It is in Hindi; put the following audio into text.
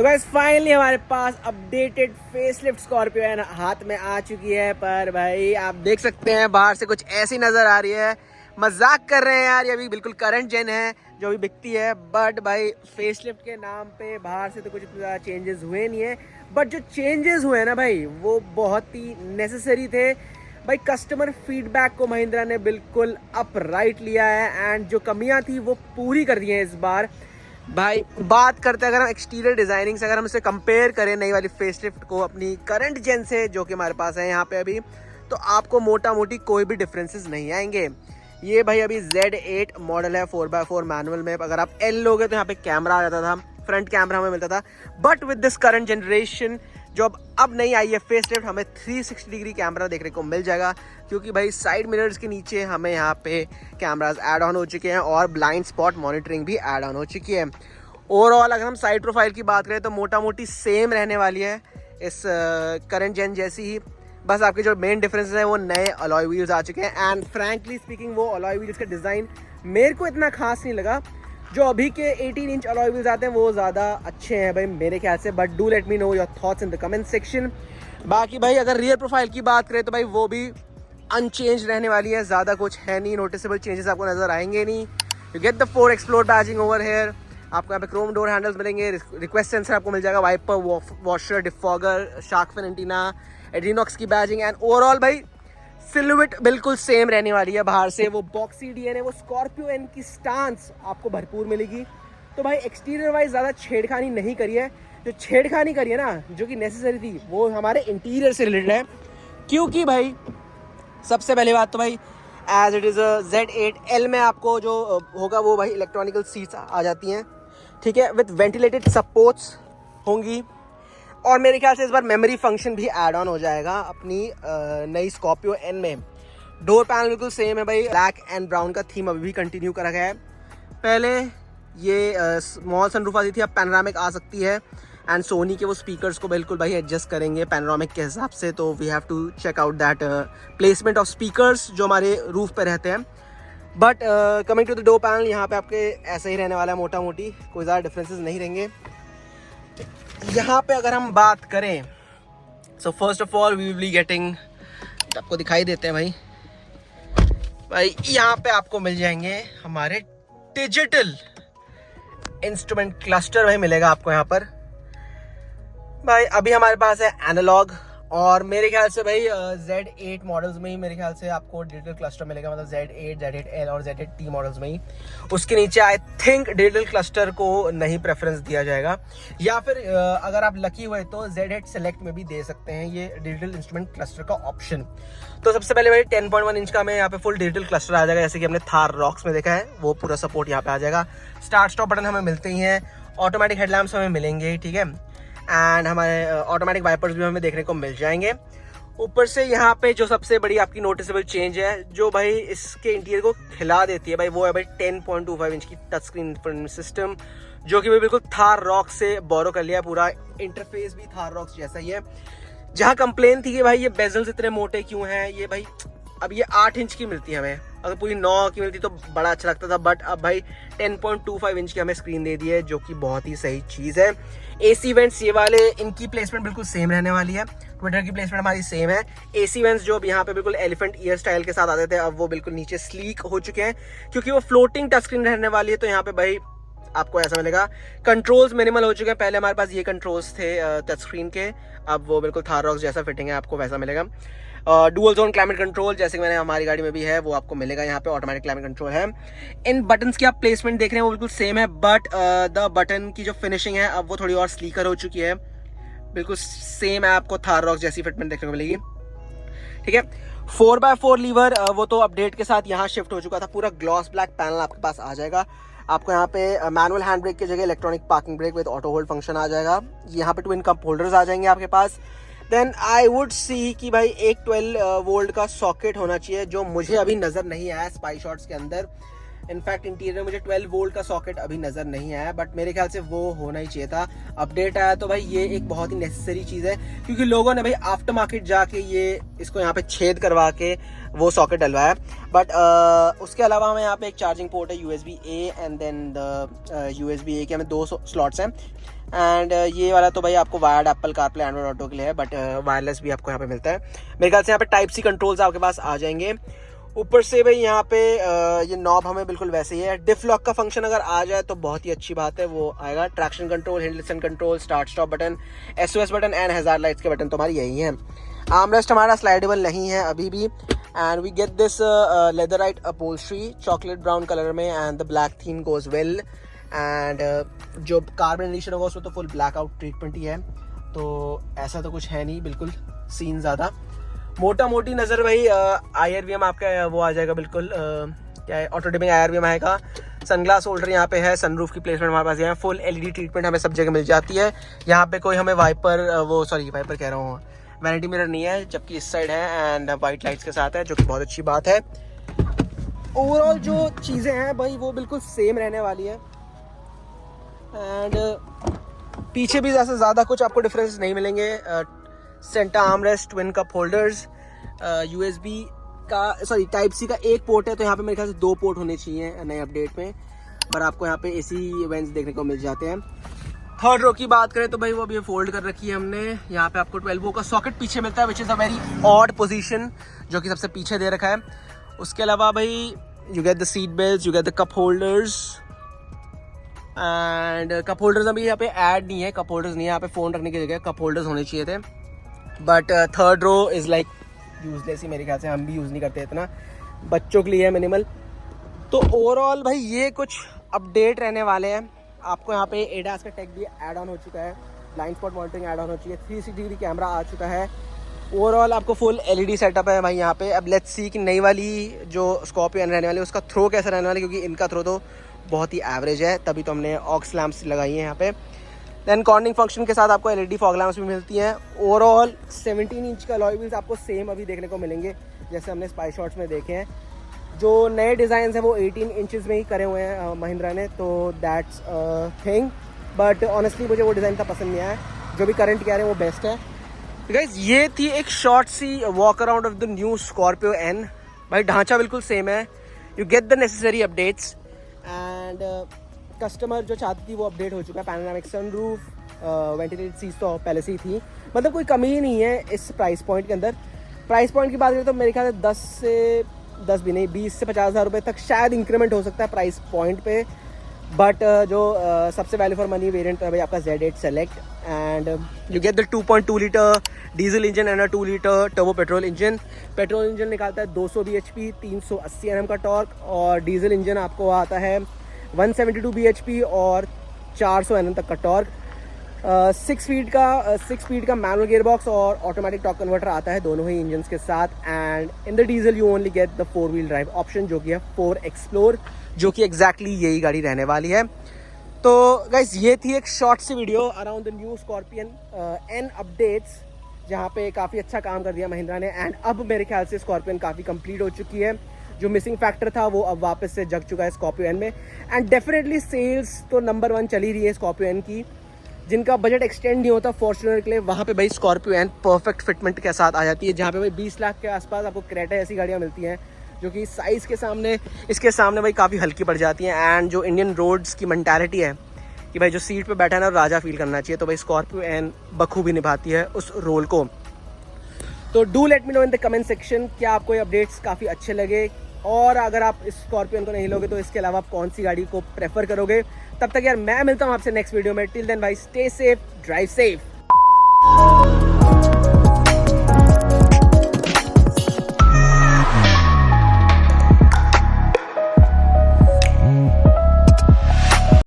तो गाइस फाइनली हमारे पास अपडेटेड फेसलिफ्ट स्कॉर्पियो एन हाथ में आ चुकी है। पर भाई आप देख सकते हैं बाहर से कुछ ऐसी नज़र आ रही है। मजाक कर रहे हैं यार, ये अभी बिल्कुल करंट जेन है जो अभी बिकती है। बट भाई फेसलिफ्ट के नाम पे बाहर से तो कुछ इतने ज़्यादा चेंजेस हुए नहीं है, बट जो चेंजेस हुए ना भाई वो बहुत ही नेसेसरी थे। भाई कस्टमर फीडबैक को महिंद्रा ने बिल्कुल अप राइट लिया है एंड जो कमियां थी वो पूरी कर दी हैं इस बार। भाई बात करते हैं अगर हम एक्सटीरियर डिज़ाइनिंग से, अगर हम इसे कंपेयर करें नई वाली फेसलिफ्ट को अपनी करंट जेन से जो कि हमारे पास है यहाँ पे अभी, तो आपको मोटा मोटी कोई भी डिफरेंसेस नहीं आएंगे। ये भाई अभी Z8 मॉडल है 4x4 मैनुअल में। अगर आप L लोगे तो यहाँ पे कैमरा आ जाता था, फ्रंट कैमरा हमें मिलता था। But with this current generation जो अब नई आई है फेसलिफ्ट, हमें 360 डिग्री कैमरा देखने को मिल जाएगा, क्योंकि भाई साइड मिरर्स के नीचे हमें यहाँ पे कैमरास ऐड ऑन हो चुके हैं और ब्लाइंड स्पॉट मॉनिटरिंग भी ऐड ऑन हो चुकी है। ओवरऑल अगर हम साइड प्रोफाइल की बात करें तो मोटा मोटी सेम रहने वाली है इस करंट जेन जैसी ही। बस आपके जो मेन डिफरेंसेस है वो नए अलॉय व्हील्स आ चुके हैं एंड फ्रैंकली स्पीकिंग वो अलॉय व्हील्स का डिज़ाइन मेरे को इतना खास नहीं लगा। जो अभी के 18 इंच अलॉय व्हील्स आते हैं वो ज़्यादा अच्छे हैं भाई मेरे ख्याल से। But do let me know your thoughts in the comment section. बाकी भाई अगर रियर प्रोफाइल की बात करें तो भाई वो भी अनचेंज रहने वाली है, ज़्यादा कुछ है नहीं, नोटिसेबल चेंजेस आपको नज़र आएंगे नहीं। You get the 4 explore badging over here, आपको यहाँ पे क्रोम डोर हैंडल्स मिलेंगे, रिक्वेस्ट सेंसर आपको मिल जाएगा, wiper washer defogger, shark fin antenna, AdrenoX की बैजिंग एंड ओवरऑल भाई सिलुएट बिल्कुल सेम रहने वाली है बाहर से। वो बॉक्सी डीएनए, वो स्कॉर्पियो एन की स्टांस आपको भरपूर मिलेगी। तो भाई एक्सटीरियर वाइज ज़्यादा छेड़खानी नहीं करी है। जो छेड़खानी करी है ना, जो कि नेसेसरी थी, वो हमारे इंटीरियर से रिलेटेड है। क्योंकि भाई सबसे पहली बात तो भाई एज इट इज़ Z8L में आपको जो होगा वो भाई इलेक्ट्रॉनिकल सीट्स आ जाती हैं, ठीक है, विद वेंटिलेटेड सपोर्ट्स होंगी। और मेरे ख्याल से इस बार मेमोरी फंक्शन भी ऐड ऑन हो जाएगा अपनी नई स्कॉर्पियो एन में। डोर पैनल बिल्कुल सेम है भाई, ब्लैक एंड ब्राउन का थीम अभी भी कंटिन्यू करा गया है। पहले ये स्मॉल सनरूफ आती थी, अब पैनोरामिक आ सकती है एंड सोनी के वो स्पीकर्स को बिल्कुल भाई एडजस्ट करेंगे पैनोरामिक के हिसाब से। तो we have to check out that placement of speakers जो हमारे रूफ पे रहते हैं। But coming to the door panel, यहाँ पे आपके ऐसे ही रहने वाला है, मोटा मोटी कोई ज़्यादा डिफरेंसेस नहीं रहेंगे। यहाँ पे अगर हम बात करें so first of all we will be getting, आपको दिखाई देते हैं भाई यहाँ पे आपको मिल जाएंगे हमारे डिजिटल इंस्ट्रूमेंट क्लस्टर भाई मिलेगा आपको यहाँ पर। भाई अभी हमारे पास है एनालॉग, और मेरे ख्याल से भाई Z8 मॉडल्स में ही मेरे ख्याल से आपको डिजिटल क्लस्टर मिलेगा, मतलब Z8, Z8L और Z8T मॉडल्स में ही। उसके नीचे आई थिंक डिजिटल क्लस्टर को नहीं प्रेफरेंस दिया जाएगा, या फिर अगर आप लकी हुए तो Z8 सेलेक्ट में भी दे सकते हैं ये डिजिटल इंस्ट्रूमेंट क्लस्टर का ऑप्शन। तो सबसे पहले भाई 10.1 इंच का हमें यहाँ पे फुल डिजिटल क्लस्टर आ जाएगा, जैसे कि हमने थार रॉक्स में देखा है, वो पूरा सपोर्ट यहाँ पे आ जाएगा। स्टार्ट स्टॉप बटन हमें मिलते ही हैं, ऑटोमेटिक हेडलैम्प्स हमें मिलेंगे, ठीक है, एंड हमारे ऑटोमेटिक वाइपर्स भी हमें देखने को मिल जाएंगे। ऊपर से यहाँ पे जो सबसे बड़ी आपकी नोटिसेबल चेंज है जो भाई इसके इंटीरियर को खिला देती है भाई, वो है भाई 10.25 इंच की टच स्क्रीन इंफोटेनमेंट सिस्टम, जो कि भाई बिल्कुल थार रॉक से बोरो कर लिया। पूरा इंटरफेस भी थार रॉक्स जैसा ही है। जहाँ कंप्लेन थी कि भाई ये बेजल्स इतने मोटे क्यों हैं, ये भाई अब ये 8 इंच की मिलती है हमें, अगर पूरी 9 की मिलती तो बड़ा अच्छा लगता था। बट अब भाई 10.25 इंच की हमें स्क्रीन दे दी है, जो कि बहुत ही सही चीज़ है। AC वेंट्स ये वाले, इनकी प्लेसमेंट बिल्कुल सेम रहने वाली है। ट्विटर की प्लेसमेंट हमारी सेम है। AC वेंट्स जो अब यहाँ पे बिल्कुल एलिफेंट ईयर स्टाइल के साथ आते थे, अब वो बिल्कुल नीचे स्लीक हो चुके हैं, क्योंकि वो फ्लोटिंग टच स्क्रीन रहने वाली है। तो यहाँ पे भाई आपको ऐसा मिलेगा। कंट्रोल्स मिनिमल हो चुके हैं, पहले हमारे पास ये कंट्रोल्स थे टच स्क्रीन के, अब वो बिल्कुल थार रॉक्स जैसा फिटिंग है, आपको वैसा मिलेगा। डुअल जोन क्लाइमेट कंट्रोल जैसे कि मैंने हमारी गाड़ी में भी है, वो आपको मिलेगा। यहाँ पे ऑटोमेटिक क्लाइमेट कंट्रोल है। इन बटन्स की आप प्लेसमेंट देख रहे हैं वो बिल्कुल सेम है, बट द बटन की जो फिनिशिंग है अब वो थोड़ी और स्लीकर हो चुकी है, बिल्कुल सेम है, आपको थार रॉक्स जैसी फिटमेंट देखने को मिलेगी, ठीक है। 4x4 लीवर वो तो अपडेट के साथ यहाँ शिफ्ट हो चुका था। पूरा ग्लॉस ब्लैक पैनल आपके पास आ जाएगा। आपको यहाँ पे मैनुअल हैंड ब्रेक की जगह electronic parking brake with auto hold function आ जाएगा। यहाँ पे ट्विन कप होल्डर्स आ जाएंगे आपके पास। देन आई वुड सी कि भाई एक 12 वोल्ट का सॉकेट होना चाहिए, जो मुझे अभी नज़र नहीं आया स्पाई शॉट्स के अंदर। इनफैक्ट इंटीरियर में मुझे 12 वोल्ट का सॉकेट अभी नज़र नहीं आया, बट मेरे ख्याल से वो होना ही चाहिए था। अपडेट आया तो भाई ये एक बहुत ही नेसेसरी चीज़ है, क्योंकि लोगों ने भाई आफ्टर मार्केट जाके ये इसको यहाँ पे छेद करवा के वो सॉकेट डलवाया। बट उसके अलावा हमें यहाँ पे एक चार्जिंग पोर्ट है USB A and then the USB A के हमें 2 स्लॉट्स हैं। एंड ये वाला तो भाई आपको wired Apple CarPlay Android auto के लिए है, बट वायरलेस भी आपको यहाँ पे मिलता है। मेरे ख्याल से यहाँ पे टाइप सी कंट्रोल्स आपके पास आ जाएंगे। ऊपर से भाई यहाँ पे ये नॉब हमें बिल्कुल वैसे ही है। डिफ लॉक का फंक्शन अगर आ जाए तो बहुत ही अच्छी बात है, वो आएगा। Traction control, hill distance control, start stop button, SOS button and hazard lights के बटन तो हमारे यही हैं। आर्मरेस्ट हमारा स्लाइडेबल नहीं है अभी भी। And we get this leatherette upholstery chocolate brown colour में, and the black theme goes well. And जो कार्बन एडिशन होगा उसमें तो फुल ब्लैक आउट ट्रीटमेंट ही है, तो ऐसा तो कुछ है नहीं, बिल्कुल सीन ज़्यादा। मोटा मोटी नज़र भाई IRVM आपका वो आ जाएगा बिल्कुल, क्या है, ऑटो डिमिंग IRVM आएगा। सनग्लास होल्डर यहाँ पे है, सनरूफ की प्लेसमेंट हमारे पास है, फुल LED ट्रीटमेंट हमें सब जगह मिल जाती है। यहाँ पे कोई हमें वाइपर कह रहा हूँ, वैनिटी मिरर नहीं है, जबकि इस साइड है, एंड वाइट लाइट्स के साथ है, जो कि बहुत अच्छी बात है। ओवरऑल जो चीज़ें हैं भाई वो बिल्कुल सेम रहने वाली है। एंड पीछे भी जैसे ज़्यादा कुछ आपको डिफरेंस नहीं मिलेंगे। Centre armrest, twin cup holders, USB का टाइप C का एक पोर्ट है, तो यहाँ पे मेरे ख्याल से 2 पोर्ट होने चाहिए नए अपडेट में, पर आपको यहाँ पे AC वेंट्स देखने को मिल जाते हैं। थर्ड रो की बात करें तो भाई वो अभी फोल्ड कर रखी है हमने। यहाँ पे आपको 12 वो का सॉकेट पीछे मिलता है, which is a very odd position, जो कि सबसे पीछे दे रखा है। उसके अलावा भाई you get the seat belt, you get the cup holders, and cup holders अभी यहाँ पे ऐड नहीं है, कप होल्डर्स नहीं है यहाँ पे, फ़ोन रखने की जगह कप होल्डर्स होने चाहिए थे। But third row is like useless ही, मेरे ख्याल से हम भी यूज़ नहीं करते इतना, बच्चों के लिए है मिनिमल। तो ओवरऑल भाई ये कुछ अपडेट रहने वाले हैं। आपको यहाँ पे ADAS का टेक भी ऐड ऑन हो चुका है, blind spot monitoring add on हो चुकी है, 360 डिग्री कैमरा आ चुका है। ओवरऑल आपको फुल LED सेटअप है भाई यहाँ पे। अब लेट्स सी कि नई वाली जो स्कॉर्पियन रहने वाली है उसका थ्रो कैसा रहने वाला है, क्योंकि इनका थ्रो तो बहुत ही एवरेज है, तभी तो हमने ऑक्स लैम्प्स लगाई हैं यहाँ पे। देन कॉर्निंग फंक्शन के साथ आपको LED फॉग लैम्प्स भी मिलती हैं। ओवरऑल 17 इंच का अलॉय व्हील्स आपको सेम अभी देखने को मिलेंगे, जैसे हमने स्पाई शॉट्स में देखे हैं। जो नए डिज़ाइन हैं वो 18 इंचज़ में ही करे हुए हैं महिंद्रा ने, तो दैट्स थिंग। बट ऑनेस्टली मुझे वो डिज़ाइन का पसंद नहीं आया, जो भी करंट कह रहे हैं वो बेस्ट है। गाइस ये थी एक शॉर्ट सी walk around of the new Scorpio N। भाई ढांचा बिल्कुल सेम है, you get the necessary updates, and customer जो चाहती थी वो अपडेट हो चुका है। पैनोरामिक सनरूफ, वेंटिलेटेड सीट्स तो पहले से ही थी, मतलब कोई कमी ही नहीं है इस प्राइस पॉइंट के अंदर। प्राइस पॉइंट की बात करें तो मेरे ख्याल से 20 से 50 हज़ार रुपये तक शायद इंक्रीमेंट हो सकता है प्राइस पॉइंट पे। बट जो सबसे वैल्यू फॉर मनी वेरिएंट है भाई आपका Z8 select, and you get the 2.2 litre diesel engine and 2 litre turbo petrol engine. Petrol engine निकालता है 200 bhp, 380 Nm का टॉर्क, और डीजल इंजन आपको आता है 172 bhp और 400 Nm तक का टॉर्क। 6 स्पीड का मैनुअल गियर बॉक्स और ऑटोमेटिक टॉर्क कन्वर्टर आता है दोनों ही इंजन्स के साथ। And in the diesel you only get the 4 wheel drive option, जो कि है 4 एक्सप्लोर, जो कि एग्जैक्टली यही गाड़ी रहने वाली है। तो गाइस ये थी एक शॉर्ट सी video around the new Scorpio N updates, जहाँ पे काफ़ी अच्छा काम कर दिया महिंद्रा ने। एंड अब मेरे ख्याल से स्कॉर्पियन काफ़ी कंप्लीट हो चुकी है, जो मिसिंग फैक्टर था वो अब वापस से जग चुका है स्कॉर्पियो N में। एंड डेफिनेटली सेल्स तो नंबर 1 चली रही है स्कॉर्पियो N की। जिनका बजट एक्सटेंड नहीं होता फॉर्च्यूनर के लिए, वहाँ पे भाई स्कॉर्पियो N परफेक्ट फिटमेंट के साथ आ जाती है, जहाँ पे भाई 20 लाख के आसपास आपको क्रेटा ऐसी गाड़ियाँ मिलती हैं जो कि साइज़ के सामने इसके सामने भाई काफ़ी हल्की पड़ जाती हैं। एंड जो इंडियन रोड्स की मेंटालिटी है कि भाई जो सीट पे बैठा है ना राजा फील करना चाहिए, तो भाई स्कॉर्पियो N बखूबी निभाती है उस रोल को। तो do let me know in the comment section क्या आपको ये अपडेट्स काफ़ी अच्छे लगे, और अगर आप इस स्कॉर्पियन को नहीं लोगे तो इसके अलावा आप कौन सी गाड़ी को प्रेफर करोगे। तब तक यार मैं मिलता हूँ आपसे नेक्स्ट वीडियो में। टिल देन भाई स्टे सेफ, ड्राइव सेफ।